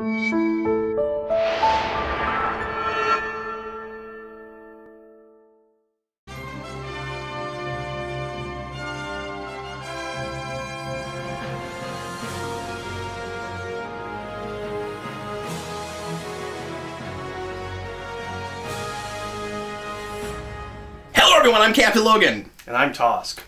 Hello everyone, I'm Captain Logan. And I'm Tosk.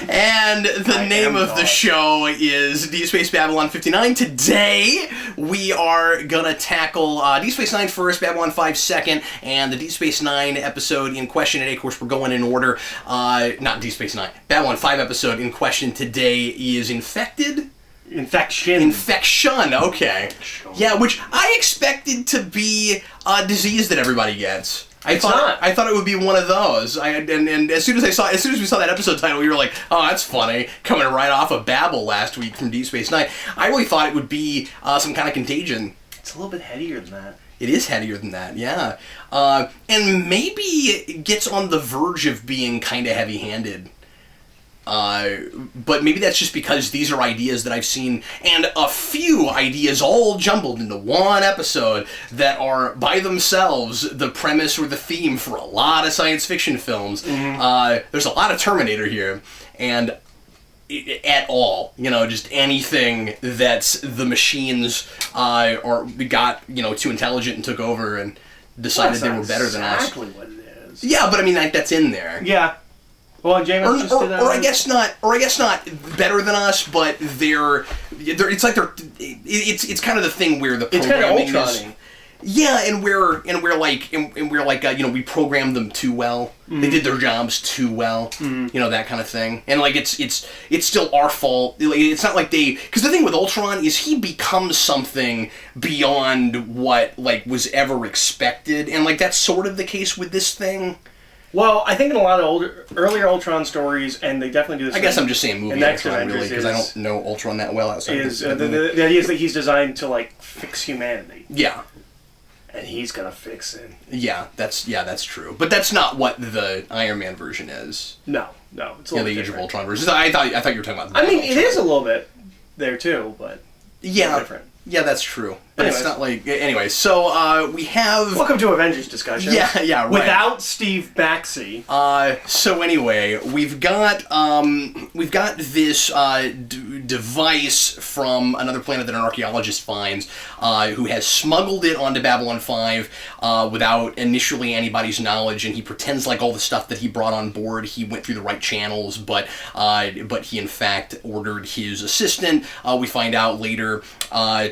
And the name of the show is DS9 Babylon 59. Today, we are gonna tackle DS9 first, Babylon 5 second, and the DS9 episode in question today. Of course, we're going in order. Not DS9. Babylon 5 episode in question today is Infected? Infection, okay. Yeah, which I expected to be a disease that everybody gets. I thought it would be one of those. And as soon as we saw that episode title, we were like, oh, that's funny, coming right off of Babel last week from Deep Space Nine. I really thought it would be some kind of contagion. It's a little bit headier than that. It is headier than that, yeah. And maybe it gets on the verge of being kind of heavy-handed. But maybe that's just because these are ideas that I've seen, and a few ideas all jumbled into one episode that are, by themselves, the premise or the theme for a lot of science fiction films. Mm-hmm. There's a lot of Terminator here, and at all, just anything that's the machines got, too intelligent and took over and decided they were better than us. That's exactly what it is. Yeah, but I mean, that's in there. Yeah. Well, James just did that. Or I guess not better than us, but it's like it's kind of the thing where the programming is. Yeah, and we're like we programmed them too well. Mm. They did their jobs too well. Mm. That kind of thing. And like it's still our fault. It's not like because the thing with Ultron is he becomes something beyond what was ever expected, and that's sort of the case with this thing. Well, I think in a lot of earlier Ultron stories, and they definitely do this. I guess I'm just saying movie Ultron, really, because I don't know Ultron that well outside. The idea is that he's designed to fix humanity. Yeah, and he's gonna fix it. Yeah, that's true. But that's not what the Iron Man version is. No, it's a little the Age of Ultron version. I thought you were talking about. I mean, Ultron. It is a little bit there too, but different. Yeah, that's true. But it's not anyway, so we have... Welcome to Avengers discussion. Yeah, right. Without Steve Baxi. So anyway, we've got this device from another planet that an archaeologist finds, who has smuggled it onto Babylon 5 without initially anybody's knowledge, and he pretends like all the stuff that he brought on board, he went through the right channels, but he in fact ordered his assistant, we find out later,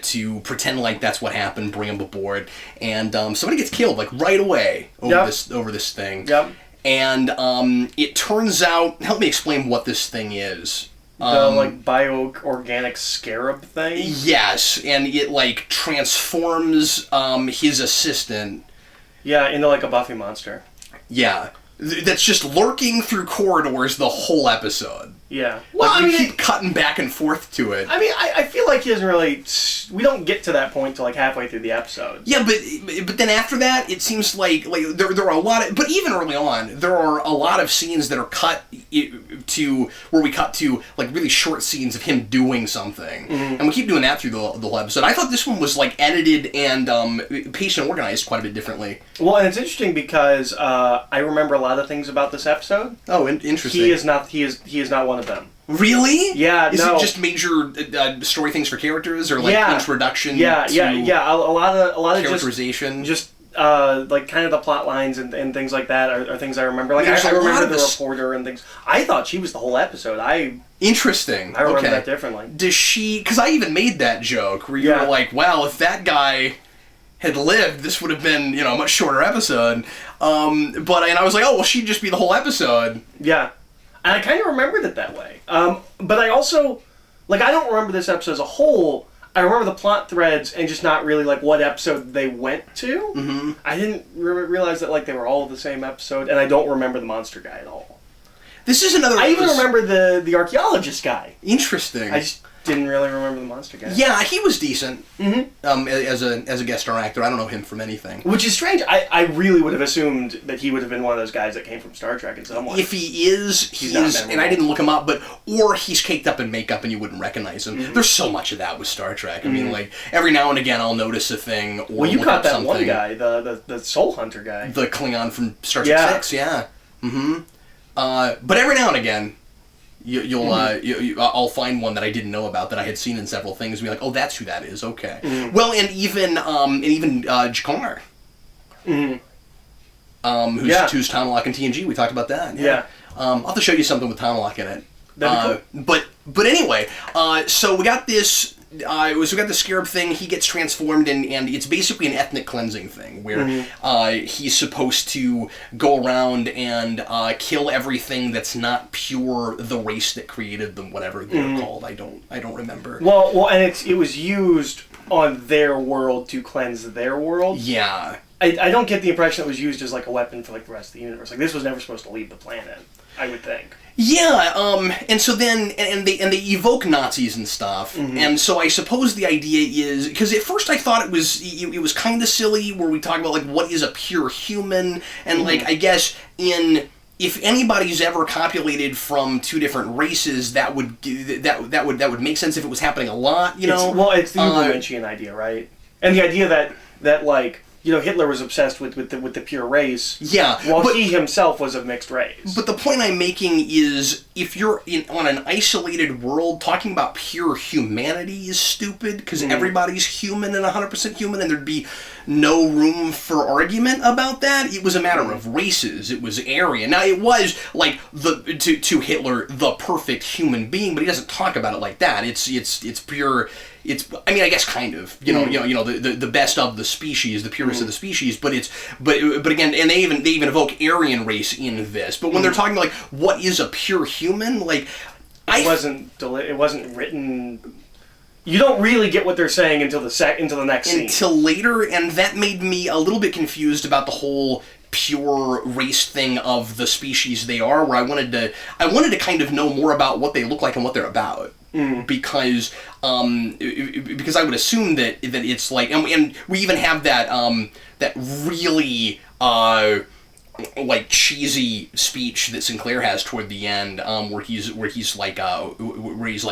to pretend like that's what happened, bring him aboard, and somebody gets killed right away over this thing. Yep. And it turns out, help me explain what this thing is. The bio-organic scarab thing? Yes, and it transforms his assistant. Yeah, into a Buffy monster. Yeah. That's just lurking through corridors the whole episode. Yeah. Well, we keep cutting back and forth to it. I mean, I feel like he doesn't really... We don't get to that point till halfway through the episode. Yeah, but then after that, it seems like there are a lot of... But even early on, there are a lot of scenes that are cut to... Where we cut to, really short scenes of him doing something. Mm-hmm. And we keep doing that through the whole episode. I thought this one was, edited and paced and organized quite a bit differently. Well, and it's interesting because I remember a lot of things about this episode. Oh, interesting. He is not one of them. Really? Yeah. Is it just major story things for characters, or introduction? Yeah. A lot of characterization. Just kind of the plot lines and things like that are things I remember. I remember the reporter and things. I thought she was the whole episode. Interesting. I remember that differently. Does she? Because I even made that joke where you were like, "Well, if that guy had lived, this would have been a much shorter episode." But I was like, "Oh, well, she'd just be the whole episode." Yeah. And I kind of remembered it that way. But I also, I don't remember this episode as a whole. I remember the plot threads and just not really, what episode they went to. Mm-hmm. I didn't realize that, they were all the same episode, and I don't remember the monster guy at all. This is another... I even remember the archaeologist guy. Interesting. didn't really remember the monster guy. Yeah, he was decent. Mm-hmm. As a guest star actor, I don't know him from anything. Which is strange. I really would have assumed that he would have been one of those guys that came from Star Trek in some way. If he is, he's and I didn't look him up, or he's caked up in makeup and you wouldn't recognize him. Mm-hmm. There's so much of that with Star Trek. I mean, like, every now and again I'll notice a thing, or well, you look caught up that something. one guy, the Soul Hunter guy. The Klingon from Star Trek 6, yeah. Mm-hmm. But every now and again, I'll find one that I didn't know about that I had seen in several things and be like, oh, that's who that is, okay. Mm-hmm. Well, and even Jakar. Mm-hmm. Who's Tomalak in TNG, we talked about that. Yeah. I'll have to show you something with Tomalak in it. That'd be cool. But anyway, so we got this... we got the Scarab thing. He gets transformed, and it's basically an ethnic cleansing thing where he's supposed to go around and kill everything that's not pure the race that created them, whatever they're called. I don't remember. Well, and it was used on their world to cleanse their world. Yeah. I don't get the impression it was used as like a weapon for like the rest of the universe. Like this was never supposed to leave the planet, I would think. Yeah, and so then, and they evoke Nazis and stuff, and so I suppose the idea is, because at first I thought it was kind of silly, where we talk about, like, what is a pure human, and, like, I guess if anybody's ever copulated from two different races, that would make sense if it was happening a lot, you know? It's the Ubermenchian idea, right? And the idea that like, you know, Hitler was obsessed with the pure race. Yeah, while he himself was of mixed race. But the point I'm making is, if you're on an isolated world, talking about pure humanity is stupid, because everybody's human and 100% human, and there'd be no room for argument about that. It was a matter of races. It was Aryan. Now, it was, like, to Hitler, the perfect human being, but he doesn't talk about it like that. It's pure... I mean, I guess kind of, the best of the species, the purest of the species, but again, and they even evoke Aryan race in this. But when they're talking about, like, what is a pure human, like, it wasn't written. You don't really get what they're saying until the next scene. Until later, and that made me a little bit confused about the whole pure race thing of the species they are, where I wanted to kind of know more about what they look like and what they're about. Because I would assume that it's like, and we even have that really like cheesy speech that Sinclair has toward the end, where he's like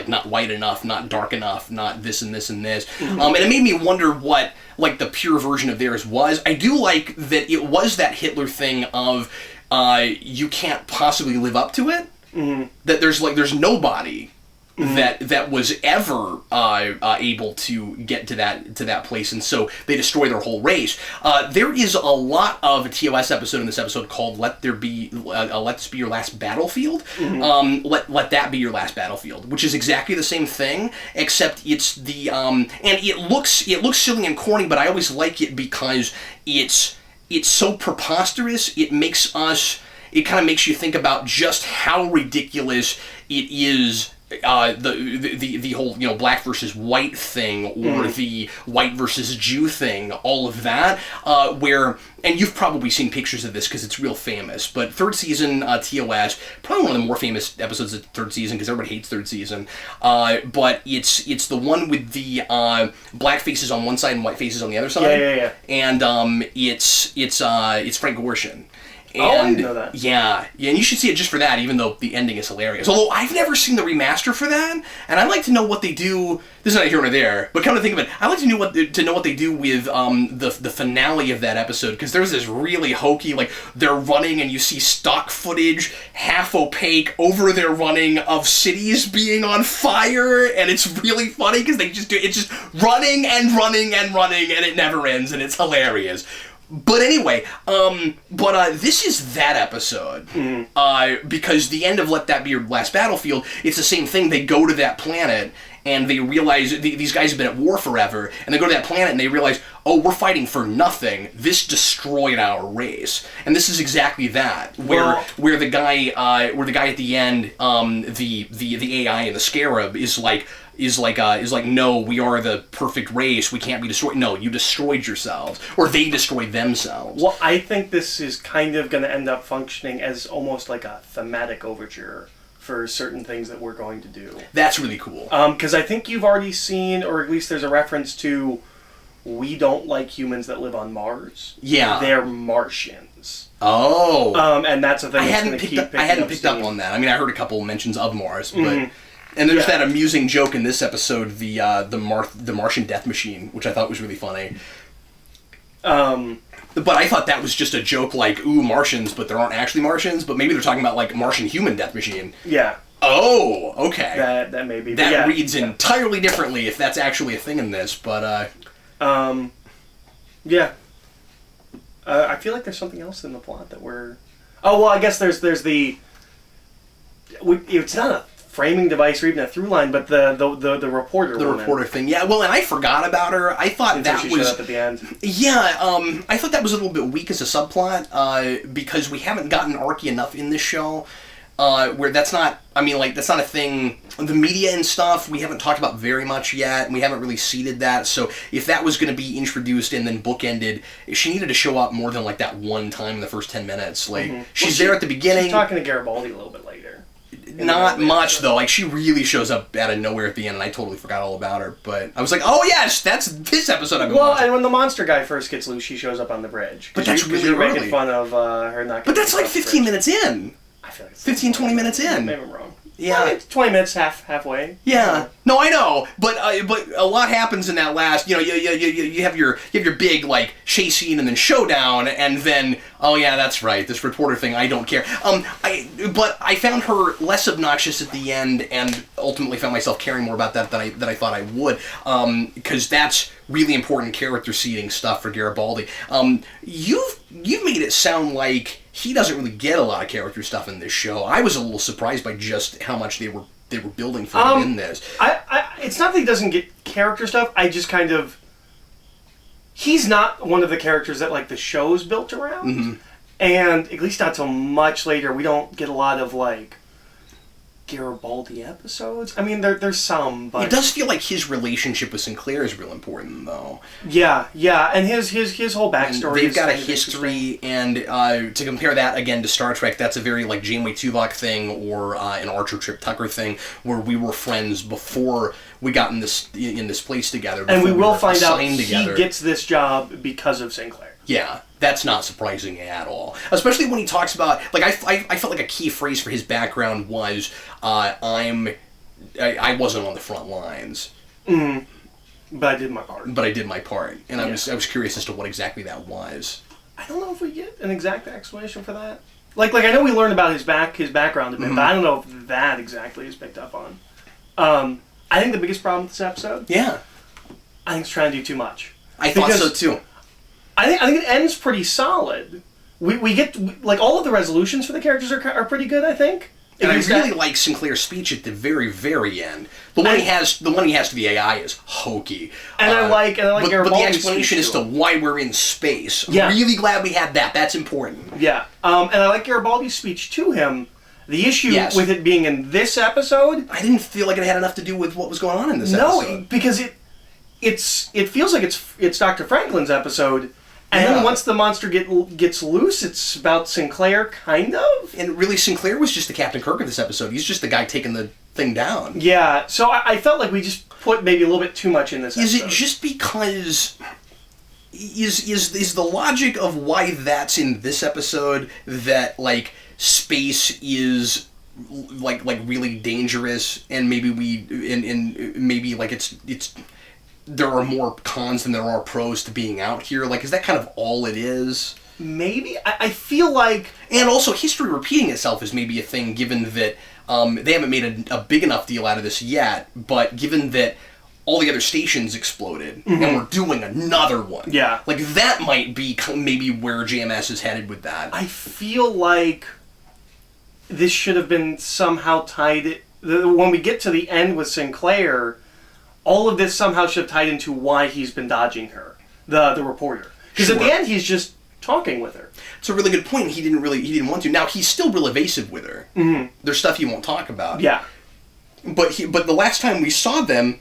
not white enough, not dark enough, not this and this and this, and it made me wonder what, like, the pure version of theirs was. I do like that it was that Hitler thing of you can't possibly live up to it. That there's nobody that was ever able to get to that place, and so they destroy their whole race. There is a lot of a TOS episode in this episode called "Let This Be Your Last Battlefield." Let that be your last battlefield, which is exactly the same thing, except it's the and it looks silly and corny, but I always like it because it's so preposterous. It kind of makes you think about just how ridiculous it is. The whole, black versus white thing, or the white versus Jew thing, all of that, and you've probably seen pictures of this because it's real famous, but third season TOS, probably one of the more famous episodes of third season because everybody hates third season, but it's the one with the black faces on one side and white faces on the other side. Yeah. And it's Frank Gorshin. And, I didn't know that. Yeah, and you should see it just for that, even though the ending is hilarious. Although, I've never seen the remaster for that, and I'd like to know what they do. This is not here nor there, but come to think of it, I'd like to know what they do with the finale of that episode, because there's this really hokey, like, they're running and you see stock footage, half opaque, over their running, of cities being on fire, and it's really funny, because it's just running and running and running, and it never ends, and it's hilarious. But anyway, this is that episode, because the end of Let That Be Your Last Battlefield, it's the same thing. They go to that planet, and they realize these guys have been at war forever, and they go to that planet, and they realize, oh, we're fighting for nothing. This destroyed our race, and this is exactly that, where the guy at the end, the AI in the Scarab is like, no, we are the perfect race, we can't be destroyed. No, you destroyed yourselves, or they destroyed themselves. Well, I think this is kind of going to end up functioning as almost like a thematic overture for certain things that we're going to do. That's really cool. Because I think you've already seen, or at least there's a reference to, we don't like humans that live on Mars. Yeah. They're Martians. Oh. And that's a thing I hadn't picked up on that. I mean, I heard a couple mentions of Mars, but... And there's that amusing joke in this episode, the Martian death machine, which I thought was really funny. But I thought that was just a joke, like, ooh, Martians, but there aren't actually Martians, but maybe they're talking about, like, Martian human death machine. Yeah. Oh, okay. That may be. That reads entirely differently if that's actually a thing in this, but, yeah. I feel like there's something else in the plot that we're... Oh, well, I guess there's the... It's not a framing device or even a through line, but the reporter. The reporter thing, yeah. Well, and I forgot about her. I thought that she was showed up at the end. Yeah, I thought that was a little bit weak as a subplot because we haven't gotten archy enough in this show. Where that's not. I mean, like that's not a thing. The media and stuff we haven't talked about very much yet, and we haven't really seeded that. So if that was going to be introduced and then bookended, she needed to show up more than like that one time in the first 10 minutes. Like she's there at the beginning. She's talking to Garibaldi a little bit later. Not much, though. Like, she really shows up out of nowhere at the end, and I totally forgot all about her. But I was like, oh, yes, that's this episode I've been watching. And when the monster guy first gets loose, she shows up on the bridge. But that's really you're early. making fun of her not getting But that's like 15 minutes in. I feel like it's 15, 20 minutes in. Maybe I'm wrong. Yeah. Well, 20 minutes halfway. Yeah. No, I know, but a lot happens in that last. You know, you have your big like chase scene and then showdown, and then oh yeah, that's right, this reporter thing. I don't care. But I found her less obnoxious at the end, and ultimately found myself caring more about that than I thought I would. Because that's really important character seeding stuff for Garibaldi. You've made it sound like he doesn't really get a lot of character stuff in this show. I was a little surprised by just how much they were building for him in this. It's not that he doesn't get character stuff. I just kind of... He's not one of the characters that, like, the show's built around. And, at least not till much later, we don't get a lot of, like, Garibaldi episodes. I mean, there's some, but... It does feel like his relationship with Sinclair is real important, though. Yeah, and his whole backstory. And they've got a history, and to compare that again to Star Trek, that's a very like Janeway Tuvok thing or an Archer Trip Tucker thing, where we were friends before we got in this place together. And we will find out he gets this job because of Sinclair. Yeah. That's not surprising at all. Especially when he talks about, like, I felt like a key phrase for his background was, I wasn't on the front lines. But I did my part. And I was curious as to what exactly that was. I don't know if we get an exact explanation for that. Like I know we learned about his background a bit, but I don't know if that exactly is picked up on. I think the biggest problem with this episode, I think it's trying to do too much. I thought so too. I think it ends pretty solid. We get like all of the resolutions for the characters are pretty good. I think. And I really like Sinclair's speech at the very, very end. The one he has to the AI is hokey. And I like but the explanation as to why we're in space. I'm really glad we had that. That's important. Yeah. And I like Garibaldi's speech to him. The issue with it being in this episode, I didn't feel like it had enough to do with what was going on in this episode. No, because it feels like it's Dr. Franklin's episode. And then once the monster gets loose, it's about Sinclair, kind of? And really, Sinclair was just the Captain Kirk of this episode. He's just the guy taking the thing down. Yeah, so I felt like we just put maybe a little bit too much in this episode. Is it just because... Is the logic of why that's in this episode that, like, space is... Like really dangerous, and maybe maybe like it's there are more cons than there are pros to being out here. Like, is that kind of all it is? Maybe. I feel like... And also, history repeating itself is maybe a thing, given that they haven't made a big enough deal out of this yet, but given that all the other stations exploded, and we're doing another one. Yeah. Like, that might be maybe where JMS is headed with that. I feel like this should have been somehow tied... When we get to the end with Sinclair... All of this somehow should have tied into why he's been dodging her, the reporter. Because at the end, he's just talking with her. It's a really good point. He didn't want to. Now, he's still real evasive with her. There's stuff he won't talk about. Yeah. But the last time we saw them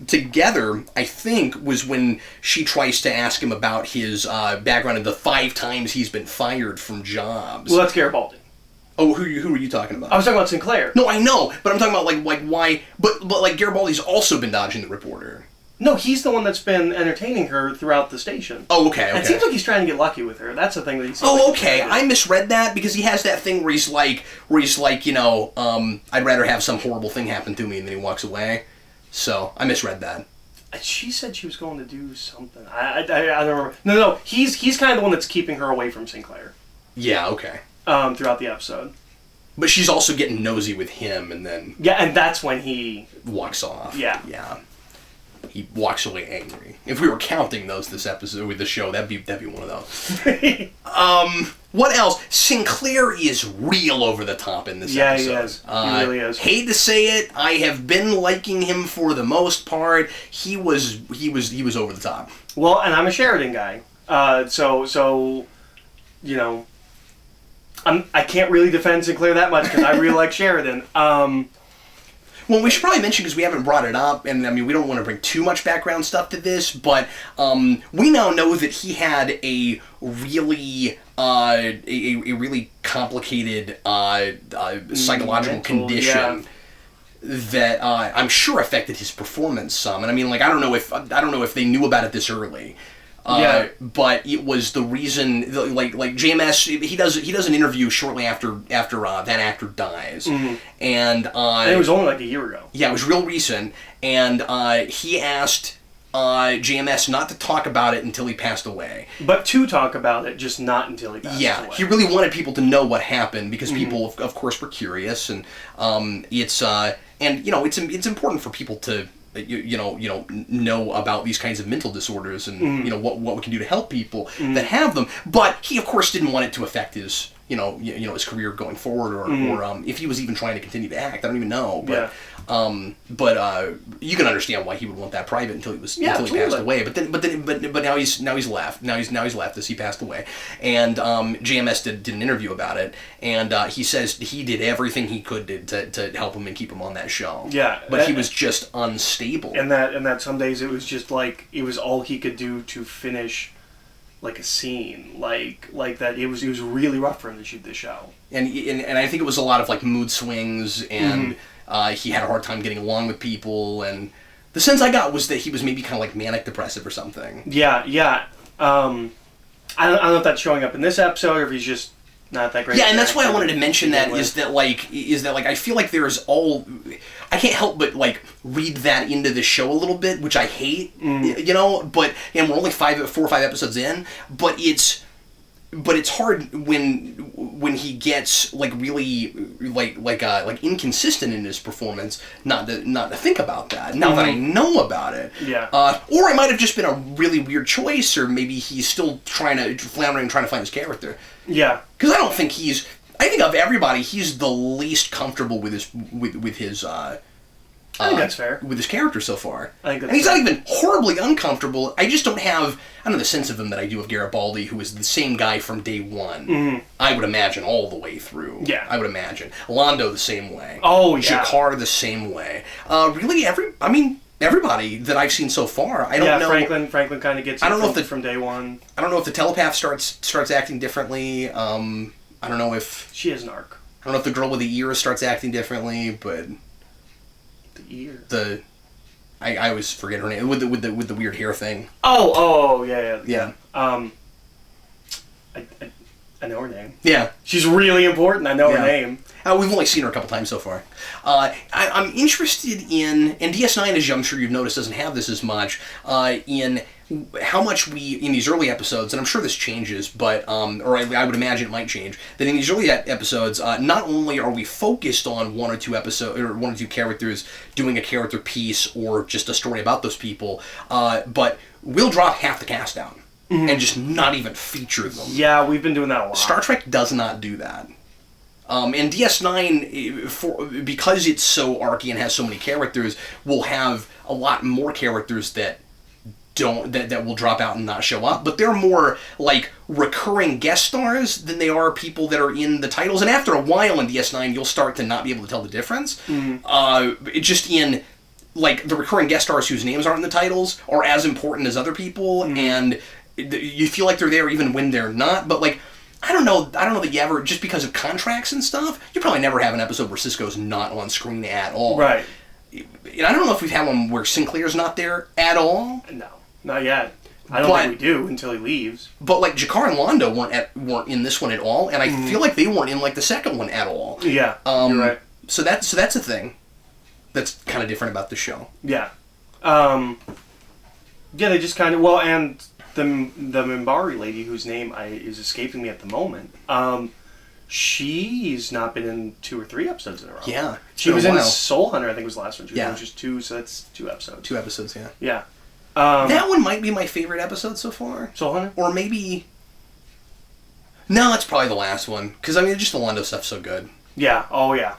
together, I think, was when she tries to ask him about his background and the 5 times he's been fired from jobs. Well, that's Garibaldi. Oh, who are you talking about? I was talking about Sinclair. No, I know, but I'm talking about like why. But like Garibaldi's also been dodging the reporter. No, he's the one that's been entertaining her throughout the station. Oh, okay. It seems like he's trying to get lucky with her. That's the thing that he's. Oh, okay. I misread that because he has that thing where he's like, you know, I'd rather have some horrible thing happen to me, and then he walks away. So I misread that. She said she was going to do something. I don't remember. No. He's kind of the one that's keeping her away from Sinclair. Yeah. Okay. Throughout the episode. But she's also getting nosy with him, and then. Yeah, and that's when he walks off. Yeah. Yeah. He walks away angry. If we were counting those this episode with the show, that'd be one of those. What else? Sinclair is real over the top in this episode. Yeah, he is. He really is. Hate to say it, I have been liking him for the most part. He was over the top. Well, and I'm a Sheridan guy, so you know, I can't really defend Sinclair that much because I really like Sheridan. Well, we should probably mention, because we haven't brought it up, and I mean, we don't want to bring too much background stuff to this, but we now know that he had a really really complicated psychological condition that I'm sure affected his performance some. And I mean, like, I don't know if they knew about it this early. But it was the reason, like JMS, he does an interview shortly after that actor dies, and it was only like a year ago. Yeah, it was real recent, and he asked JMS not to talk about it until he passed away. But to talk about it, just not until he passed away. Yeah, he really wanted people to know what happened because people, of course, were curious, and it's and you know it's important for people to. You know about these kinds of mental disorders and you know what we can do to help people that have them. But he, of course, didn't want it to affect his his career going forward or if he was even trying to continue to act. I don't even know. But you can understand why he would want that private until he passed away. But now he's left. Now he's left as he passed away. And JMS did an interview about it, and he says he did everything he could to help him and keep him on that show. Yeah, but he was just unstable. And that some days it was just like it was all he could do to finish like a scene, like that. It was really rough for him to shoot this show. And I think it was a lot of like mood swings and. He had a hard time getting along with people, and the sense I got was that he was maybe kind of like manic depressive or something. Yeah. I don't know if that's showing up in this episode or if he's just not that great. Yeah, and that's why I wanted to mention that is that I feel like there's I can't help but like read that into the show a little bit, which I hate, you know. But and we're only 4 or 5 episodes in, but it's hard when he gets like really like inconsistent in his performance not to think about that now that I know about it. Yeah. Or it might have just been a really weird choice, or maybe he's still floundering trying to find his character. Yeah. Because I think of everybody, he's the least comfortable with his I think that's fair. With his character so far. I think that's and he's fair. not even horribly uncomfortable. I just don't have the sense of him that I do of Garibaldi, who is the same guy from day one. I would imagine all the way through. Yeah. I would imagine. Londo the same way. Oh, yeah. Jakar the same way. Really, everybody that I've seen so far. I don't know. Franklin kind of gets it from day one. I don't know if the telepath starts acting differently. I don't know if... She has an arc. I don't know if the girl with the ears starts acting differently, but... Ear. I always forget her name with the weird hair thing. Oh yeah. I know her name. Yeah, she's really important. I know her name. We've only seen her a couple times so far. I'm interested in, and DS9, as I'm sure you've noticed, doesn't have this as much, in how much we, in these early episodes, and I'm sure this changes, but, or I would imagine it might change, that in these early episodes, not only are we focused on one or two characters doing a character piece or just a story about those people, but we'll drop half the cast out and just not even feature them. Yeah, we've been doing that a lot. Star Trek does not do that. And DS9, because it's so archy and has so many characters, will have a lot more characters that will drop out and not show up, but they're more like recurring guest stars than they are people that are in the titles. And after a while in DS9, you'll start to not be able to tell the difference. Just in like the recurring guest stars whose names aren't in the titles are as important as other people, and you feel like they're there even when they're not. But like, I don't know that you ever, just because of contracts and stuff, you probably never have an episode where Sisko's not on screen at all. Right. And I don't know if we've had one where Sinclair's not there at all. No, not yet. I don't think we do until he leaves. But like Jakar and Londo weren't in this one at all, and I feel like they weren't in like the second one at all. Yeah, you're right. So that's a thing that's kind of different about the show. Yeah. Yeah, they just kind of, well, and the Minbari lady whose name is escaping me at the moment. She's not been in 2 or 3 episodes in a row. Yeah, she was in Soul Hunter. I think was the last one. She was in just 2, so that's 2 episodes. 2 episodes, yeah. Yeah. That one might be my favorite episode so far. Soul Hunter? Or maybe... No, it's probably the last one. Because, I mean, just the Londo stuff's so good. Yeah. Oh, yeah.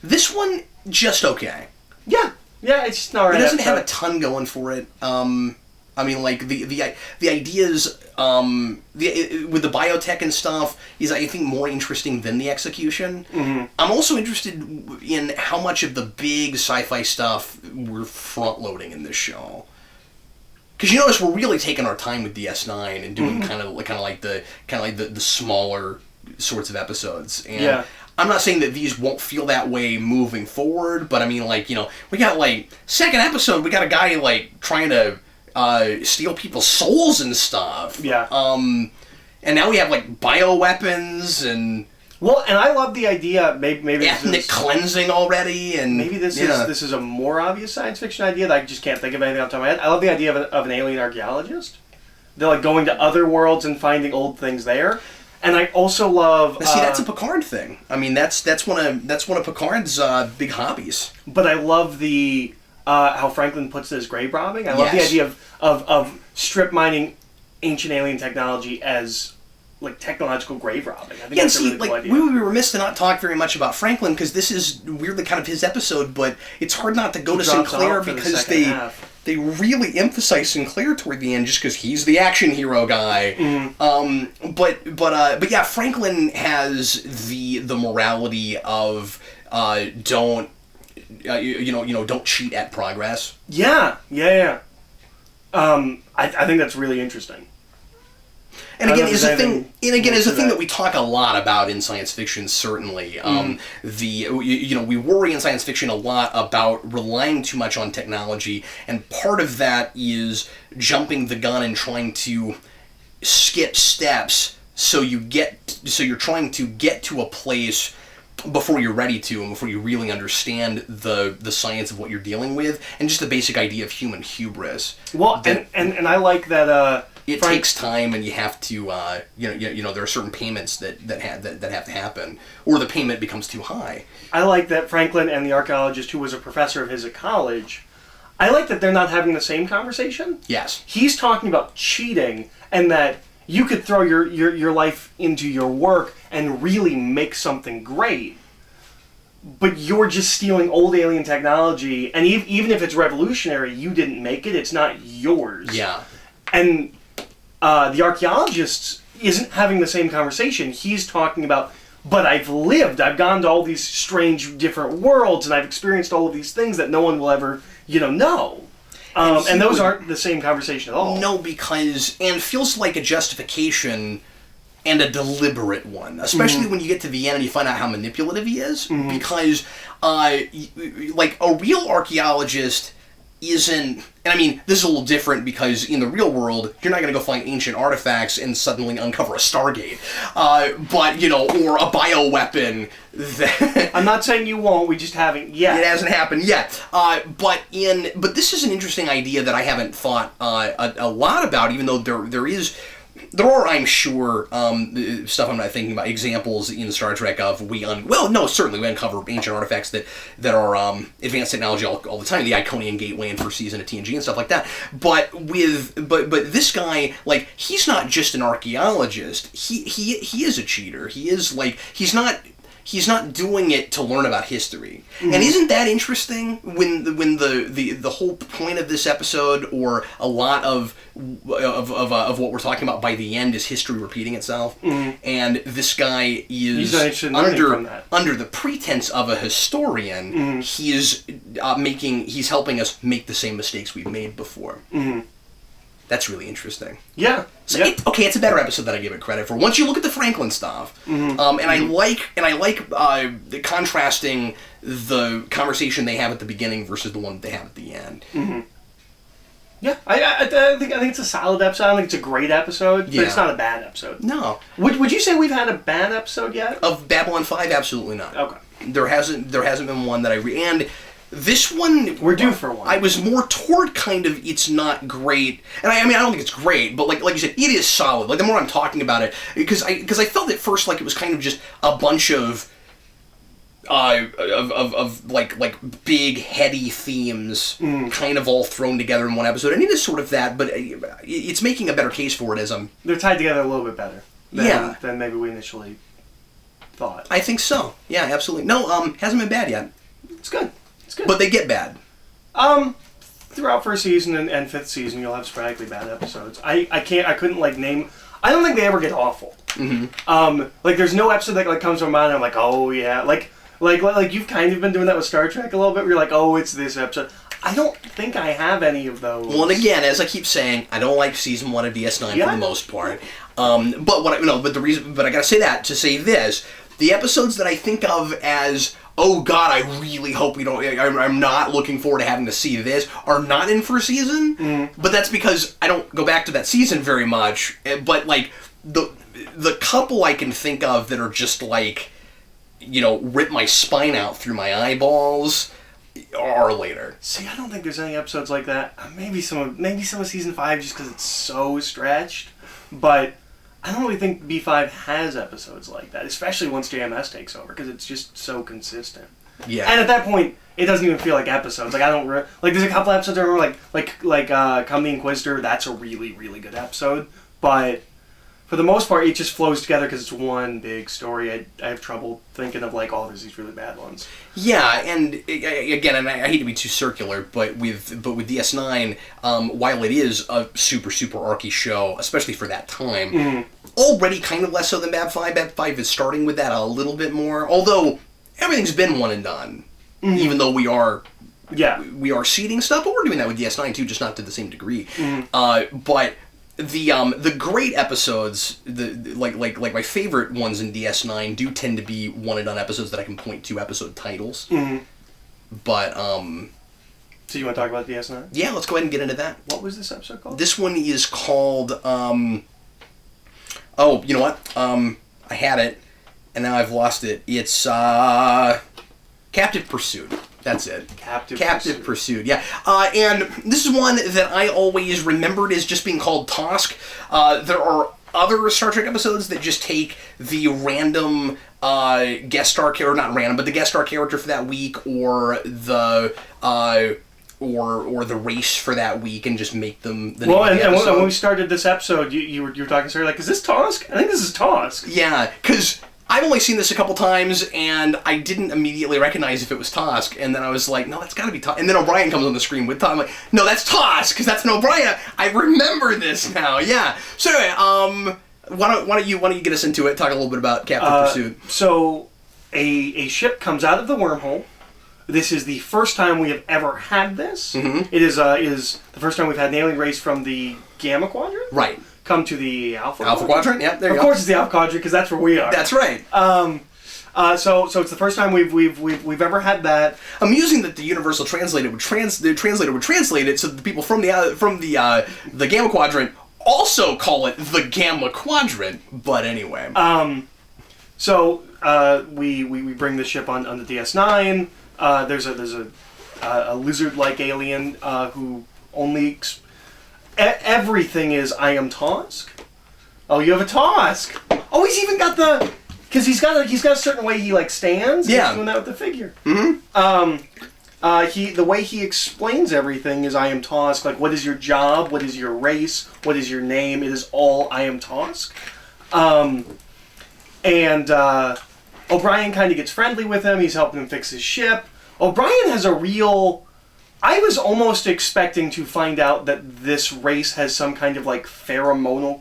This one, just okay. Yeah. Yeah, it's just not right. It doesn't have a ton going for it. I mean, like, the ideas with the biotech and stuff is, I think, more interesting than the execution. Mm-hmm. I'm also interested in how much of the big sci-fi stuff we're front-loading in this show. Because you notice we're really taking our time with DS9 and doing kind of like the smaller sorts of episodes. And yeah. I'm not saying that these won't feel that way moving forward, but I mean, like, you know, we got like second episode, we got a guy like trying to steal people's souls and stuff. Yeah. And now we have like bioweapons and. Well, and I love the idea. Maybe ethnic cleansing already, and maybe this is a more obvious science fiction idea that I just can't think of anything off the top of my head. I love the idea of an alien archaeologist. They're like going to other worlds and finding old things there. And I also love. See, that's a Picard thing. I mean, that's one of Picard's big hobbies. But I love the how Franklin puts this grave robbing. I love the idea of strip mining ancient alien technology as like technological grave robbing. I think that's a really cool idea. We would be remiss to not talk very much about Franklin because this is weirdly kind of his episode, but it's hard not to go to Sinclair because they really emphasize Sinclair toward the end just because he's the action hero guy. Mm. But yeah, Franklin has the morality of don't cheat at progress. Yeah. I think that's really interesting. And again, is a thing. And again, is a thing that we talk a lot about in science fiction. Certainly, we worry in science fiction a lot about relying too much on technology, and part of that is jumping the gun and trying to skip steps. So you're trying to get to a place before you're ready to, and before you really understand the science of what you're dealing with, and just the basic idea of human hubris. Well, and I like that. It takes time, and you have to, there are certain payments that have to happen, or the payment becomes too high. I like that Franklin and the archaeologist, who was a professor of his at college, I like that they're not having the same conversation. Yes. He's talking about cheating, and that you could throw your life into your work and really make something great, but you're just stealing old alien technology, and even if it's revolutionary, you didn't make it, it's not yours. Yeah. And the archaeologist isn't having the same conversation. He's talking about, but I've gone to all these strange different worlds, and I've experienced all of these things that no one will ever, know. And those aren't the same conversation at all. No, because, and feels like a justification and a deliberate one, especially when you get to the end and you find out how manipulative he is, because, like, a real archaeologist isn't, and I mean, this is a little different because in the real world, you're not going to go find ancient artifacts and suddenly uncover a Stargate, or a bioweapon. I'm not saying you won't, we just haven't yet. It hasn't happened yet. But this is an interesting idea that I haven't thought a lot about, even though there are, I'm sure, stuff I'm not thinking about, examples in Star Trek of certainly we uncover ancient artifacts that are advanced technology all the time, the Iconian Gateway in first season of TNG and stuff like that. But this guy, like, he's not just an archaeologist. He is a cheater. He is, like, he's not doing it to learn about history. And isn't that interesting when the whole point of this episode, or a lot of what we're talking about by the end, is history repeating itself, and this guy is under the pretense of a historian, he's helping us make the same mistakes we've made before. That's really interesting. Yeah. So it's a better episode than I give it credit for. Once you look at the Franklin stuff, and I like the contrasting the conversation they have at the beginning versus the one that they have at the end. Mm-hmm. Yeah, I think it's a solid episode. I don't think it's a great episode, but it's not a bad episode. No. Would you say we've had a bad episode yet? Of Babylon 5, absolutely not. Okay. There hasn't been one that and this one, we're due for one. I was more toward kind of it's not great, and I mean I don't think it's great, but like you said, it is solid. Like the more I'm talking about it, because I felt at first like it was kind of just a bunch of like big heady themes kind of all thrown together in one episode, and it is sort of that, but it's making a better case for it as they're tied together a little bit better than maybe we initially thought. I think so. Yeah, absolutely. No, hasn't been bad yet. It's good. It's good. But they get bad. Throughout first season and fifth season, you'll have sporadically bad episodes. I couldn't like name. I don't think they ever get awful. Mm-hmm. Like there's no episode that like comes to my mind and I'm like, oh yeah, like you've kind of been doing that with Star Trek a little bit. Where you're like, oh, it's this episode. I don't think I have any of those. Well, and again, as I keep saying, I don't like season 1 of DS9 for the most part. But I gotta say that to say this: the episodes that I think of as, oh God, I really hope we don't. I'm not looking forward to having to see this, are not in first season. But that's because I don't go back to that season very much. But like the couple I can think of that are just like, rip my spine out through my eyeballs are later. See, I don't think there's any episodes like that. Maybe some of season 5 just because it's so stretched. But I don't really think B5 has episodes like that, especially once JMS takes over, because it's just so consistent. Yeah. And at that point, it doesn't even feel like episodes. Like I don't like. There's a couple episodes I remember, like Come the Inquisitor. That's a really, really good episode. But for the most part, it just flows together because it's one big story. I have trouble thinking of like, oh, there's these really bad ones. Yeah, and again, and I hate to be too circular, but with DS9, while it is a super archy show, especially for that time, already kind of less so than Bab 5. Bab 5 is starting with that a little bit more. Although everything's been one and done, even though we are seeding stuff, but we're doing that with DS9 too, just not to the same degree. But the great episodes, like my favorite ones in DS9 do tend to be one and done episodes that I can point to episode titles. But so you want to talk about DS9? Yeah, let's go ahead and get into that. What was this episode called? This one is called oh, you know what? I had it and now I've lost it. It's Captive Pursuit. That's it. Captive Pursuit, yeah. And this is one that I always remembered as just being called Tosk. There are other Star Trek episodes that just take the random guest star character, not random, but the guest star character for that week, or the or the race for that week, and just make them the name of the episode. When we started this episode, you were talking, Sarah, like, is this Tosk? I think this is Tosk. Yeah, because I've only seen this a couple times, and I didn't immediately recognize if it was Tosk, and then I was like, no, that's gotta be Tosk. And then O'Brien comes on the screen with Tosk. I'm like, no, that's Tosk, because that's an O'Brien. I remember this now, yeah. So anyway, why don't you get us into it, talk a little bit about Captive Pursuit. So, a ship comes out of the wormhole. This is the first time we have ever had this. It is the first time we've had an alien race from the Gamma Quadrant. Right. Come to the Alpha Quadrant. Yep, there you go. Of course, it's the Alpha Quadrant because that's where we are. That's right. So it's the first time we've ever had that. Amusing that the Universal Translator would translate it so that the people from the Gamma Quadrant also call it the Gamma Quadrant. But anyway. So we bring the ship on the DS9. There's a lizard-like alien who only. Everything is I am Tosk. Oh, you have a Tosk. Oh, he's even got the, because he's got a certain way he like stands. Yeah. He's doing that with the figure. The way he explains everything is I am Tosk. Like, what is your job? What is your race? What is your name? It is all I am Tosk. And O'Brien kind of gets friendly with him. He's helping him fix his ship. O'Brien has a real. I was almost expecting to find out that this race has some kind of like pheromonal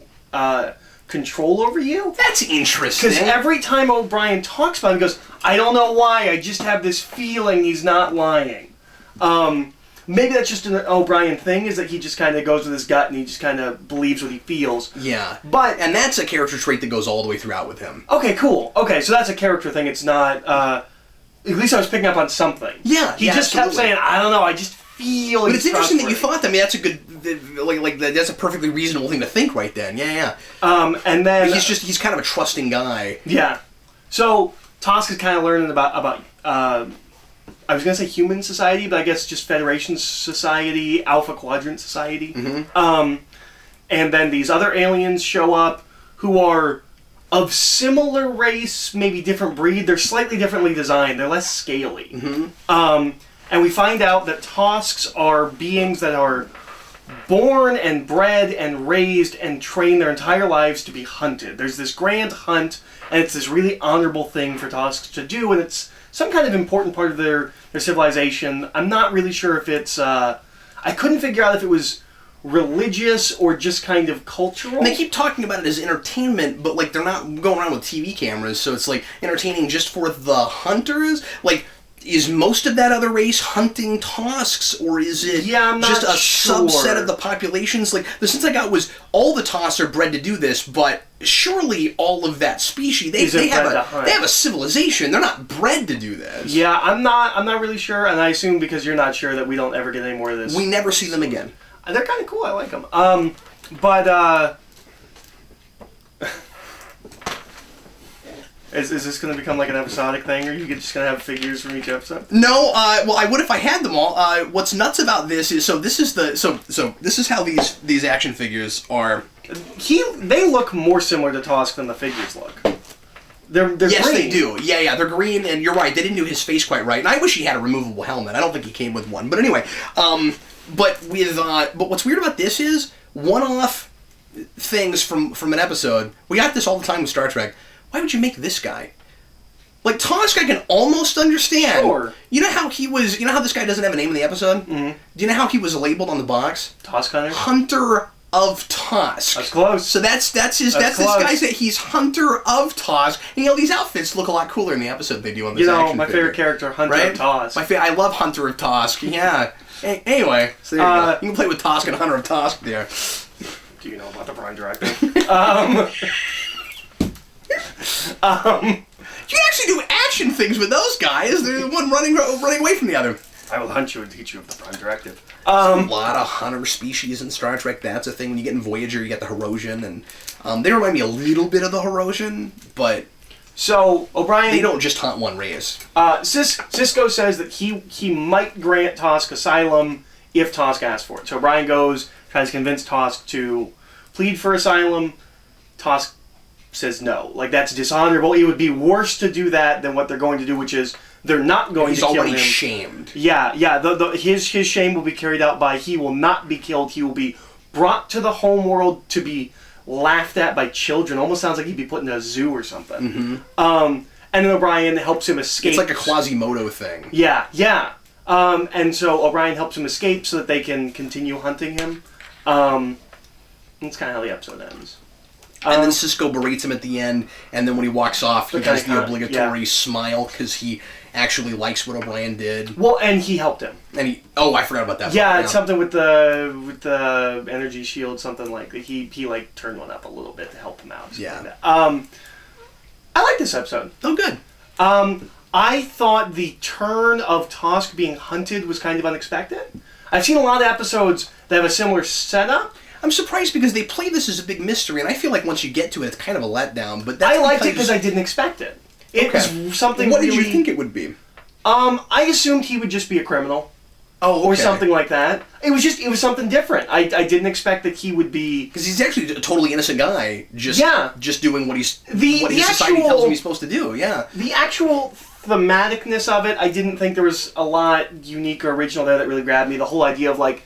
control over you. That's interesting. Because every time O'Brien talks about it, he goes, I don't know why, I just have this feeling he's not lying. maybe that's just an O'Brien thing, is that he just kind of goes with his gut and he just kind of believes what he feels. Yeah. And that's a character trait that goes all the way throughout with him. Okay, cool. Okay, so that's a character thing. It's not, at least I was picking up on something. Yeah, He just kept saying, I don't know, I just feel But it's interesting that you thought that. I mean, that's a good, that's a perfectly reasonable thing to think right then. Yeah. And then... He's kind of a trusting guy. Yeah. So, Tosk is kind of learning about I was going to say human society, but I guess just Federation society, Alpha Quadrant society. Mm-hmm. And then these other aliens show up who are of similar race, maybe different breed. They're slightly differently designed. They're less scaly. Mm-hmm. And we find out that Tosks are beings that are born and bred and raised and trained their entire lives to be hunted. There's this grand hunt, and it's this really honorable thing for Tosks to do, and it's some kind of important part of their civilization. I'm not really sure if it's... I couldn't figure out if it was religious or just kind of cultural. And they keep talking about it as entertainment, but like they're not going around with TV cameras, so it's like entertaining just for the hunters. Like, is most of that other race hunting Tosks, or is it just a subset of the populations? Like, the sense I got was all the Tosks are bred to do this, but surely all of that species, they have a civilization. They're not bred to do this. Yeah, I'm not really sure, and I assume because you're not sure that we don't ever get any more of this. We never see them again. They're kind of cool. I like them. But is this going to become like an episodic thing, or are you just going to have figures from each episode? No. Well, I would if I had them all. What's nuts about this is this is how these action figures are. They look more similar to Tosk than the figures look. They're yes, green. They do. Yeah, they're green, and you're right. They didn't do his face quite right, and I wish he had a removable helmet. I don't think he came with one, but anyway. But what's weird about this is one-off things from an episode. We got this all the time with Star Trek. Why would you make this guy? Like, Tosk I can almost understand. Sure. You know how this guy doesn't have a name in the episode? Mm-hmm. Do you know how he was labeled on the box? Tosk Hunter? Hunter of Tosk. That's close. So that's this guy's that he's Hunter of Tosk. And, these outfits look a lot cooler in the episode they do on this action my figure. favorite character, Hunter of Tosk. I love Hunter of Tosk. Yeah. Anyway, so there you go. You can play with Tosk and Hunter of Tosk there. Do you know about the Prime Directive? You can actually do action things with those guys. They're one running away from the other. I will hunt you and teach you of the Prime Directive. A lot of hunter species in Star Trek. That's a thing. When you get in Voyager, you get the Herosian, and they remind me a little bit of the Herosian, but so O'Brien, they don't just hunt one race. Cisco says that he might grant Tosk asylum if Tosk asks for it. So O'Brien tries to convince Tosk to plead for asylum. Tosk says no. Like, that's dishonorable. It would be worse to do that than what they're going to do, which is they're not going to kill him. He's already shamed. Yeah. His shame will be carried out by he will not be killed. He will be brought to the homeworld to be laughed at by children. Almost sounds like he'd be put in a zoo or something. Mm-hmm. And then O'Brien helps him escape. It's like a Quasimodo thing. Yeah. And so O'Brien helps him escape so that they can continue hunting him. That's kind of how the episode ends. And then Cisco berates him at the end, and then when he walks off, he does the obligatory smile because he actually likes what O'Brien did. Well, and he helped him. And I forgot about that. Yeah, it's something with the energy shield, something like that. He like turned one up a little bit to help him out. Yeah. Like I like this episode. Oh, good. I thought the turn of Tosk being hunted was kind of unexpected. I've seen a lot of episodes that have a similar setup. I'm surprised because they play this as a big mystery, and I feel like once you get to it, it's kind of a letdown. But I liked it because I didn't expect it. It was something. What did you think it would be? I assumed he would just be a criminal. Oh, okay. Or something like that. It was something different. I didn't expect that he would be, because he's actually a totally innocent guy. Just doing what his society tells him he's supposed to do. Yeah. The actual thematicness of it, I didn't think there was a lot unique or original there that really grabbed me. The whole idea of like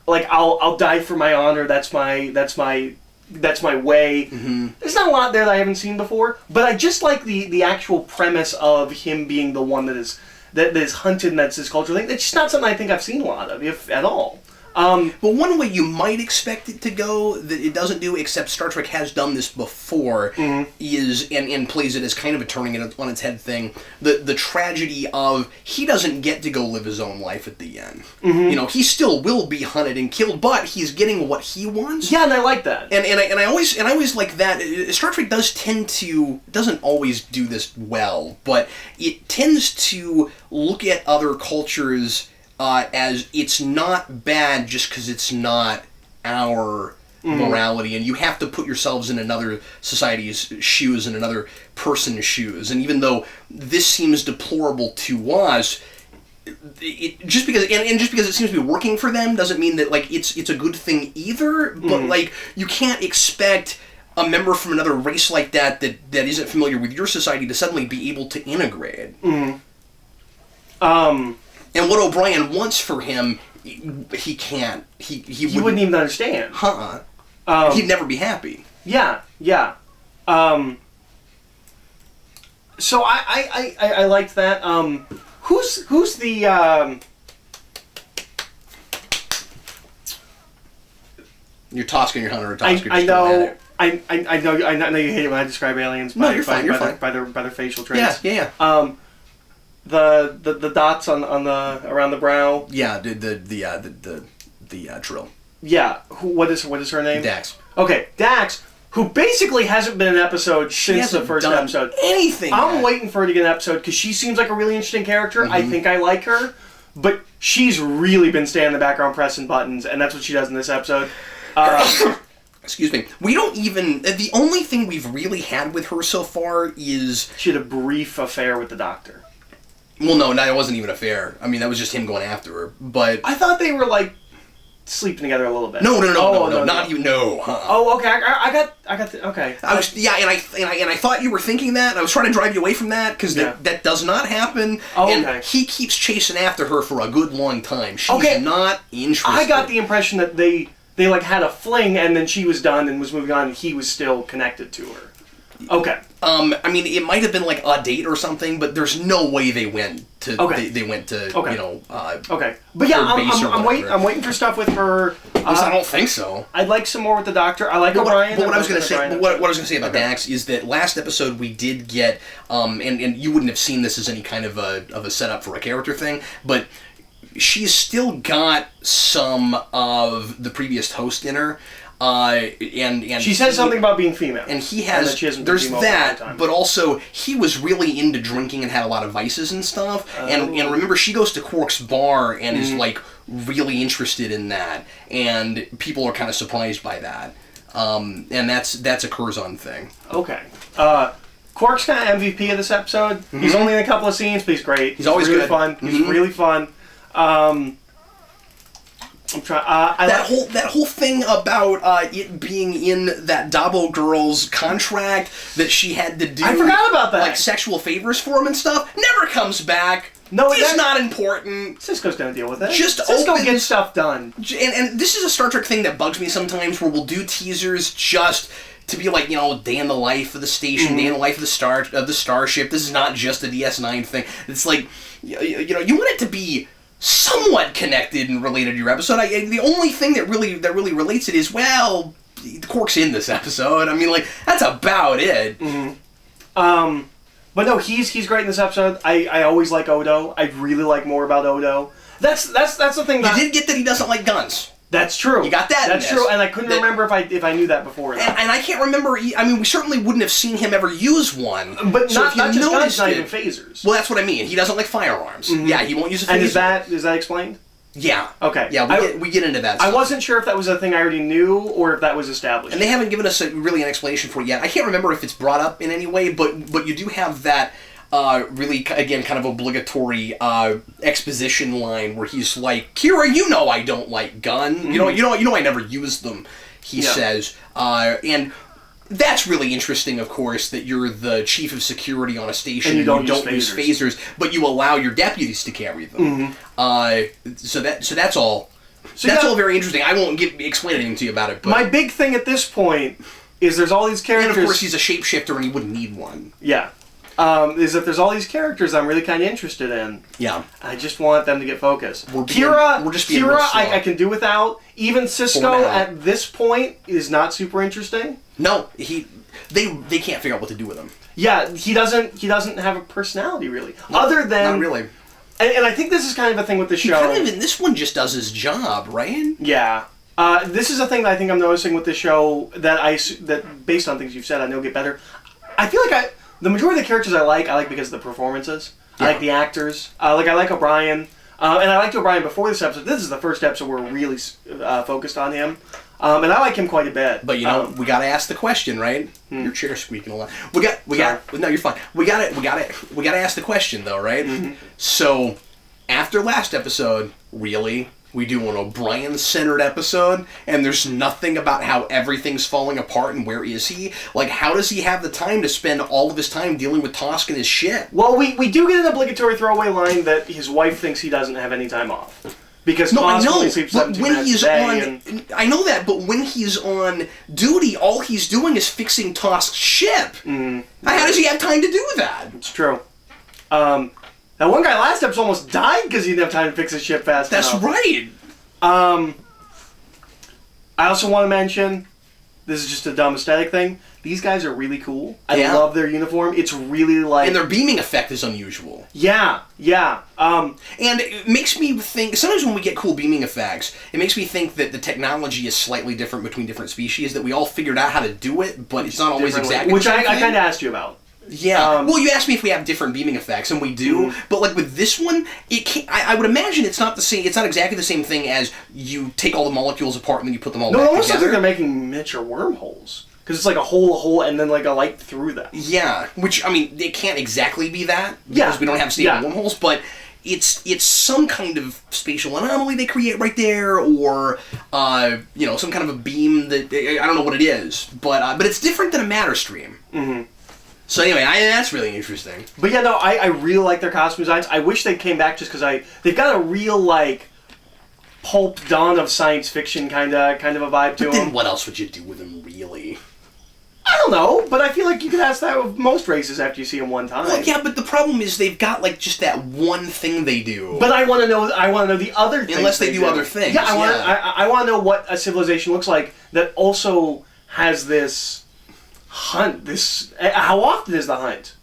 I'll die for my honor. That's my way. Mm-hmm. There's not a lot there that I haven't seen before, but I just like the actual premise of him being the one that is hunted, and that's his cultural thing. It's just not something I think I've seen a lot of, if at all. But one way you might expect it to go that it doesn't do, except Star Trek has done this before, is and plays it as kind of a turning it on its head thing. The tragedy of he doesn't get to go live his own life at the end. He still will be hunted and killed, but he's getting what he wants. Yeah, and I like that. And I always like that. Star Trek doesn't always do this well, but it tends to look at other cultures as it's not bad just because it's not our morality, and you have to put yourselves in another society's shoes and another person's shoes. And even though this seems deplorable to us, just because it seems to be working for them doesn't mean that like it's a good thing either. But like you can't expect a member from another race like that isn't familiar with your society to suddenly be able to integrate. And what O'Brien wants for him, he can't. He wouldn't even understand. He'd never be happy. Yeah. So I liked that. Who's the? You're Toscan, you're Hunter, I know. I know you hate it when I describe aliens by their facial traits. Yeah. The dots on the around the brow. Yeah, the Trill. Yeah, what is her name? Dax. Okay, Dax, who basically hasn't been an episode since the first episode. Anything. I'm waiting for her to get an episode because she seems like a really interesting character. I think I like her, but she's really been staying in the background pressing buttons, and that's what she does in this episode. Excuse me. We don't even... The only thing we've really had with her so far is... She had a brief affair with the Doctor. Well, no, it wasn't even an affair. I mean, that was just him going after her. But I thought they were like sleeping together a little bit. No, not even. No. Oh, okay. I got. Okay. I thought you were thinking that. I was trying to drive you away from that because that does not happen. Oh, and okay. He keeps chasing after her for a good long time. She's not interested. I got the impression that they like had a fling and then she was done and was moving on and he was still connected to her. Okay. I mean, it might have been like a date or something, but there's no way they went to. Okay. They went to. Okay. You know. Okay. But yeah, I'm waiting for stuff with her. I don't think so. I'd like some more with the Doctor. I like O'Brien. But what I was going to say, what I was going to say about Dax is that last episode we did get, and you wouldn't have seen this as any kind of a setup for a character thing, but she's still got some of the previous host in her. And she says something about being female, and he has. And that there's that, but also he was really into drinking and had a lot of vices and stuff. And remember, she goes to Quark's bar and is like really interested in that, and people are kind of surprised by that. And that's a Curzon thing. Okay. Quark's kind of MVP of this episode. He's only in a couple of scenes, but he's great. He's always really good. Fun. He's really fun. I'm trying. That whole thing about it being in that Dabo girl's contract that she had to do. I forgot about that. Like sexual favors for him and stuff. Never comes back. No, it's not important. Cisco's gonna deal with it. Cisco gets stuff done. And this is a Star Trek thing that bugs me sometimes, where we'll do teasers just to be like, day in the life of the station, day in the life of the starship. This is not just a DS9 thing. It's like, you want it to be somewhat connected and related to your episode. The only thing that really relates it is, well, Quark's in this episode. I mean, like, that's about it. But no, he's great in this episode. I always like Odo. I'd really like more about Odo. That's the thing. You did get that he doesn't like guns. That's true. You got that. That's true, and I couldn't remember if I knew that before. And I can't remember. I mean, we certainly wouldn't have seen him ever use one. But so not just guns, not even phasers. Well, that's what I mean. He doesn't like firearms. Yeah, he won't use a phaser. And is that explained? Yeah. Okay. Yeah, we get into that stuff. I wasn't sure if that was a thing I already knew or if that was established. And they haven't given us really an explanation for it yet. I can't remember if it's brought up in any way, but you do have that. Really, again, kind of obligatory exposition line where he's like, "Kira, I don't like guns. You know, I never use them." He says, and that's really interesting. Of course, that you're the chief of security on a station and you don't use phasers, but you allow your deputies to carry them. So that's all. That's all very interesting. I won't explain anything to you about it. But my big thing at this point is there's all these characters. And of course, he's a shapeshifter, and he wouldn't need one. Yeah. is that there's all these characters I'm really kind of interested in. Yeah. I just want them to get focused. We're just being real Kira, slow. I can do without. Even Cisco now. at this point is not super interesting. No, they can't figure out what to do with him. Yeah, he doesn't have a personality really, other than Not really. And I think this is kind of a thing with the show. He kind of in this one just does his job, right? Yeah. This is a thing that I think I'm noticing with this show that based on things you've said, I know get better. I feel like the majority of the characters I like because of the performances. Yeah. I like the actors. I like O'Brien. And I liked O'Brien before this episode. This is the first episode where we're really focused on him. And I like him quite a bit. But we gotta ask the question, right? Your chair's squeaking a lot. We got. No, you're fine. We gotta ask the question though, right? Mm-hmm. So, after last episode, really, we do an O'Brien-centered episode, and there's nothing about how everything's falling apart and where is he? Like, how does he have the time to spend all of his time dealing with Tosk and his shit? Well, we do get an obligatory throwaway line that his wife thinks he doesn't have any time off. Because Tosk only sleeps 17 minutes a day. I know that, but when he's on duty, all he's doing is fixing Tosk's ship. Mm. How does he have time to do that? It's true. That one guy last episode almost died because he didn't have time to fix his ship fast enough. That's right. I also want to mention, this is just a dumb aesthetic thing, these guys are really cool. I love their uniform. It's really like... And their beaming effect is unusual. Yeah. And it makes me think... Sometimes when we get cool beaming effects, it makes me think that the technology is slightly different between different species, that we all figured out how to do it, but it's not always exactly Which the same I thing. kind of asked you about. Yeah. Well, you asked me if we have different beaming effects, and we do. But like with this one, it can't, I would imagine it's not the same. It's not exactly the same thing as you take all the molecules apart and then you put them all back together. No, it almost looks like they're making miniature wormholes because it's like a hole, and then like a light through them. Yeah. Which I mean, it can't exactly be that because Yeah. we don't have stable wormholes, but. It's some kind of spatial anomaly they create right there, or some kind of a beam that I don't know what it is, but it's different than a matter stream. Mm-hmm. So anyway, that's really interesting. But yeah, no, I really like their costume designs. I wish they came back just because they've got a real like pulp dawn of science fiction kind of a vibe to them. But then what else would you do with them, really? I don't know, but I feel like you could ask that of most races after you see them one time. Well, yeah, but the problem is they've got like just that one thing they do. But I want to know the other things. Unless they do other things. Yeah, I want to know what a civilization looks like that also has this hunt. How often is the hunt?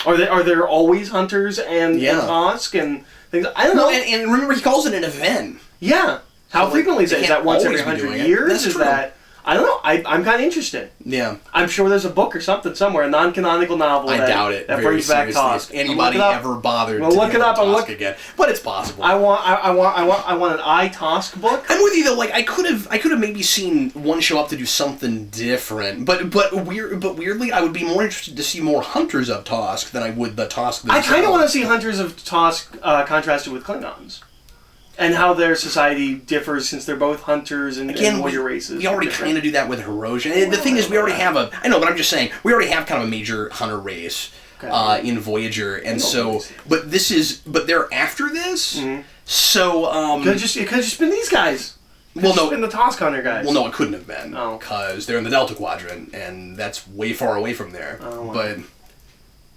Are there always hunters and Tosk and things? I don't know. And remember, he calls it an event. Yeah. How frequently is that once every always be 100 doing years? That's Is true. that? I don't know. I'm kind of interested. Yeah. I'm sure there's a book or something somewhere, a non-canonical novel. I doubt it. That very brings back seriously. Tosk. If anybody ever bothered to look it up. Tosk again, but it's possible. I want an Tosk book. I'm with you though. Like I could have maybe seen one show up to do something different, but weirdly, I would be more interested to see more hunters of Tosk than I would the Tosk themselves. I kind of want to see hunters of Tosk contrasted with Klingons. And how their society differs since they're both hunters and warrior races. We already kind of do that with Hiroshima. And the thing is, we already have I know, but I'm just saying, we already have kind of a major hunter race in Voyager. And so, but they're after this? Mm-hmm. So, it could have just been these guys. It's been the Tosk hunter guys. Well, no, it couldn't have been. Because they're in the Delta Quadrant, and that's way far away from there.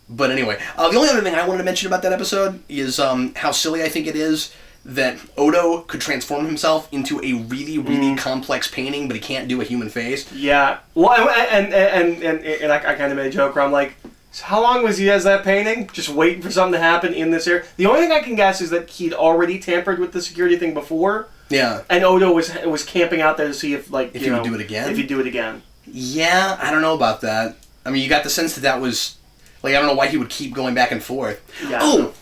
But anyway, the only other thing I wanted to mention about that episode is how silly I think it is that Odo could transform himself into a really, really complex painting, but he can't do a human face. Yeah. Well, and I kind of made a joke where I'm like, so how long was he as that painting? Just waiting for something to happen in this area? The only thing I can guess is that he'd already tampered with the security thing before. Yeah. And Odo was camping out there to see if he would do it again. If he'd do it again. Yeah, I don't know about that. I mean, you got the sense that was I don't know why he would keep going back and forth. Yeah. Oh.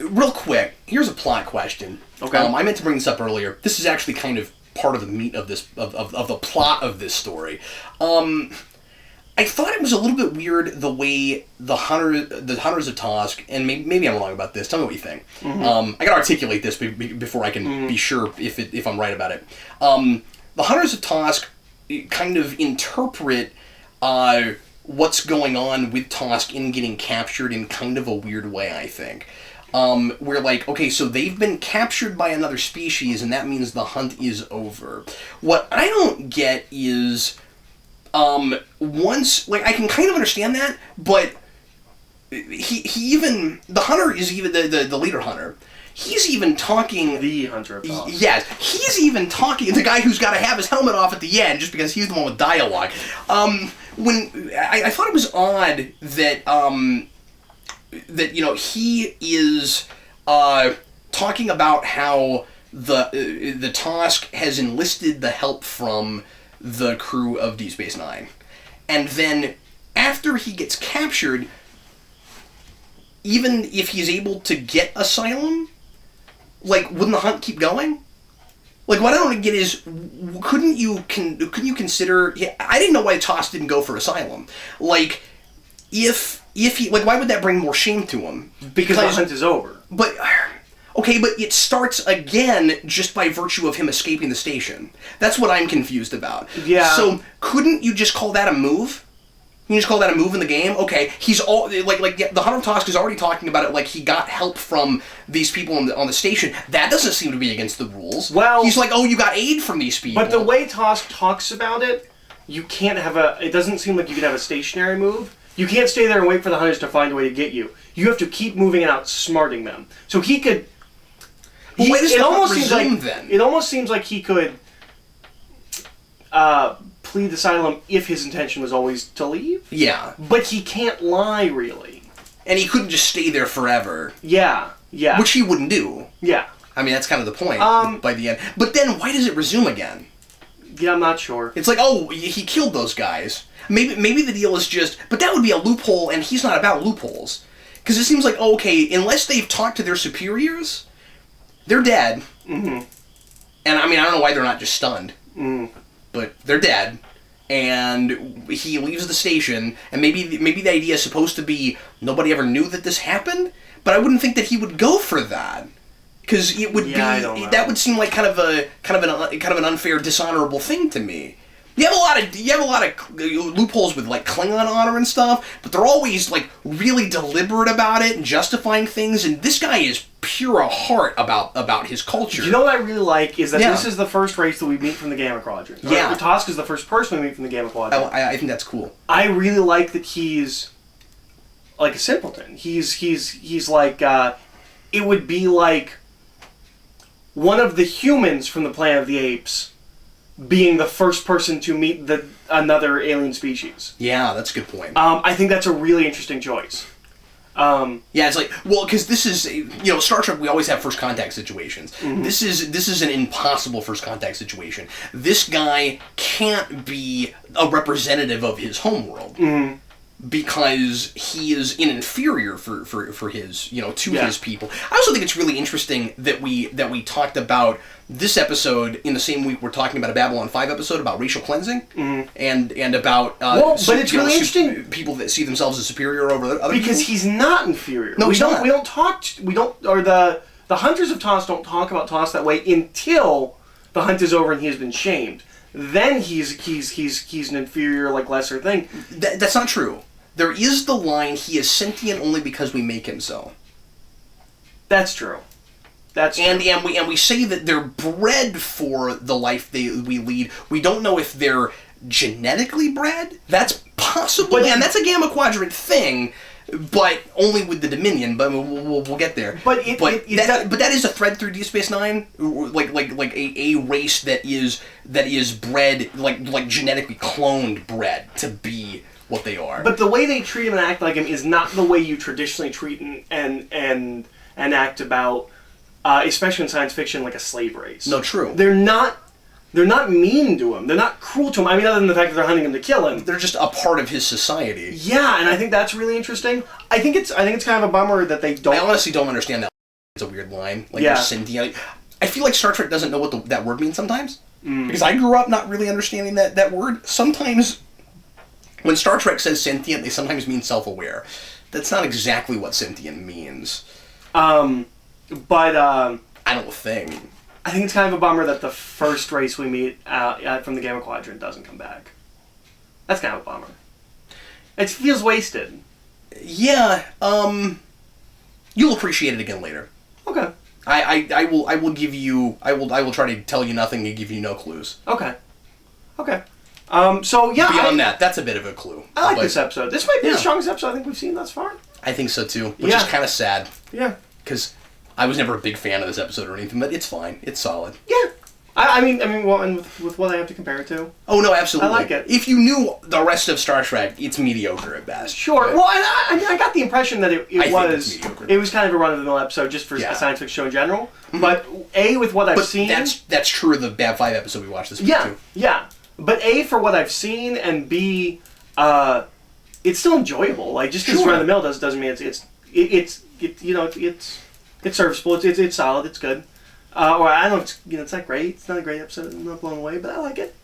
Real quick, here's a plot question. Okay. I meant to bring this up earlier. This is actually kind of part of the meat of this of the plot of this story. I thought it was a little bit weird the way the hunters of Tosk, and maybe I'm wrong about this. Tell me what you think. Mm-hmm. I gotta articulate this before I can be sure if I'm right about it. The hunters of Tosk kind of interpret what's going on with Tosk in getting captured in kind of a weird way, I think. We're like, okay, so they've been captured by another species, and that means the hunt is over. What I don't get is, once, I can kind of understand that, but he even the hunter is even the leader hunter. He's even talking. The hunter of Tosk. Yes, he's even talking. The guy who's got to have his helmet off at the end just because he's the one with dialogue. When I thought it was odd that that he is talking about how the Tosk has enlisted the help from the crew of DS9, and then after he gets captured, even if he's able to get asylum, like, wouldn't the hunt keep going? Like, what I don't get is, couldn't you consider? Yeah, I didn't know why Tosk didn't go for asylum. Like, if he, like, why would that bring more shame to him? Because the hunt is over. But okay, but it starts again just by virtue of him escaping the station. That's what I'm confused about. Yeah. So couldn't you just call that a move? You just call that a move in the game? Okay, he's all like the Hunter of Tosk is already talking about it like he got help from these people on the station. That doesn't seem to be against the rules. Well, he's like, oh, you got aid from these people. But the way Tosk talks about it, you can't have it doesn't seem like you can have a stationary move. You can't stay there and wait for the hunters to find a way to get you. You have to keep moving and outsmarting them. So he could. But why does it the almost hunt seems resume like then? it almost seems like he could plead asylum if his intention was always to leave. Yeah. But he can't lie, really. And he couldn't just stay there forever. Yeah. Which he wouldn't do. Yeah. I mean, that's kind of the point by the end. But then, why does it resume again? Yeah, I'm not sure. It's like, oh, he killed those guys. Maybe the deal is just... But that would be a loophole, and he's not about loopholes. Because it seems like, oh, okay, unless they've talked to their superiors, they're dead. Mm-hmm. And, I mean, I don't know why they're not just stunned. Mm. But they're dead. And he leaves the station, and maybe the idea is supposed to be nobody ever knew that this happened, but I wouldn't think that he would go for that. Because it would that would seem like kind of an unfair, dishonorable thing to me. You have a lot of loopholes with like Klingon honor and stuff, but they're always like really deliberate about it and justifying things. And this guy is pure of heart about his culture. You know what I really like is that this is the first race that we meet from the Gamma Quadrant. Yeah, Tosk is the first person we meet from the Gamma Quadrant. I think that's cool. I really like that he's like a simpleton. He's like it would be like one of the humans from the Planet of the Apes being the first person to meet another alien species. Yeah, that's a good point. I think that's a really interesting choice. Yeah, it's like, well, because this is, Star Trek, we always have first contact situations. Mm-hmm. This is an impossible first contact situation. This guy can't be a representative of his homeworld. Mm-hmm. Because he is an inferior for his, to his people. I also think it's really interesting that we talked about this episode in the same week we're talking about a Babylon 5 episode about racial cleansing, and about but it's really interesting people that see themselves as superior over other because people. He's not inferior. No, he's not. The hunters of Tosk don't talk about Tosk that way until the hunt is over and he has been shamed. Then he's an inferior, like, lesser thing. That's not true. There is the line, he is sentient only because we make him so. That's true. That's true. And we say that they're bred for the life we lead. We don't know if they're genetically bred. That's possible, and that's a Gamma Quadrant thing, but only with the Dominion. But we'll get there. But that is a thread through DS9, like a race that is bred like genetically cloned bred to be what they are. But the way they treat him and act like him is not the way you traditionally treat and act about, especially in science fiction, like a slave race. No, true. They're not mean to him. They're not cruel to him. I mean, other than the fact that they're hunting him to kill him. They're just a part of his society. Yeah, and I think that's really interesting. I think it's kind of a bummer that they don't. I honestly don't understand that. It's a weird line. Like, they're sentient. I feel like Star Trek doesn't know what that word means sometimes. Because I grew up not really understanding that word. Sometimes when Star Trek says sentient, they sometimes mean self-aware. That's not exactly what sentient means. But I don't think. I think it's kind of a bummer that the first race we meet from the Gamma Quadrant doesn't come back. That's kind of a bummer. It feels wasted. Yeah. You'll appreciate it again later. Okay. I will give you. I will try to tell you nothing and give you no clues. Okay. So yeah. Beyond that, that's a bit of a clue. I like this episode. This might be the strongest episode I think we've seen thus far. I think so too, which Yeah. is kind of sad. Yeah. Because I was never a big fan of this episode or anything, but it's fine. It's solid. Yeah. I mean, well, and with what I have to compare it to. Oh, no, absolutely. I like it. If you knew the rest of Star Trek, it's mediocre at best. Sure. But Well, I got the impression that it think was it's mediocre. it was kind of a run-of-the-mill episode just for Yeah. a science fiction show in general. But A, with what I've seen... that's true of the Bab 5 episode we watched this week, Yeah, too. yeah. But A, for what I've seen, and B, it's still enjoyable. Like, just because it's run-of-the-mill doesn't mean it's serviceable. It's solid. It's good. Or I don't know. It's not great. It's not a great episode. I'm not blown away, but I like it.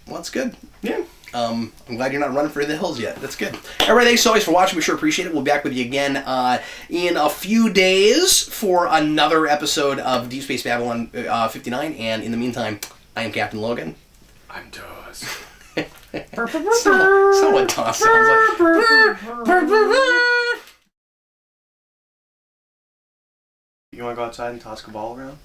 Well, that's good. Yeah. I'm glad you're not running for the hills yet. That's good. Everybody, thanks always for watching. We sure appreciate it. We'll be back with you again in a few days for another episode of Deep Space Babylon 59. And in the meantime, I am Captain Logan. I'm Dawes. That's not what Dawes sounds like. You want to go outside and toss a ball around?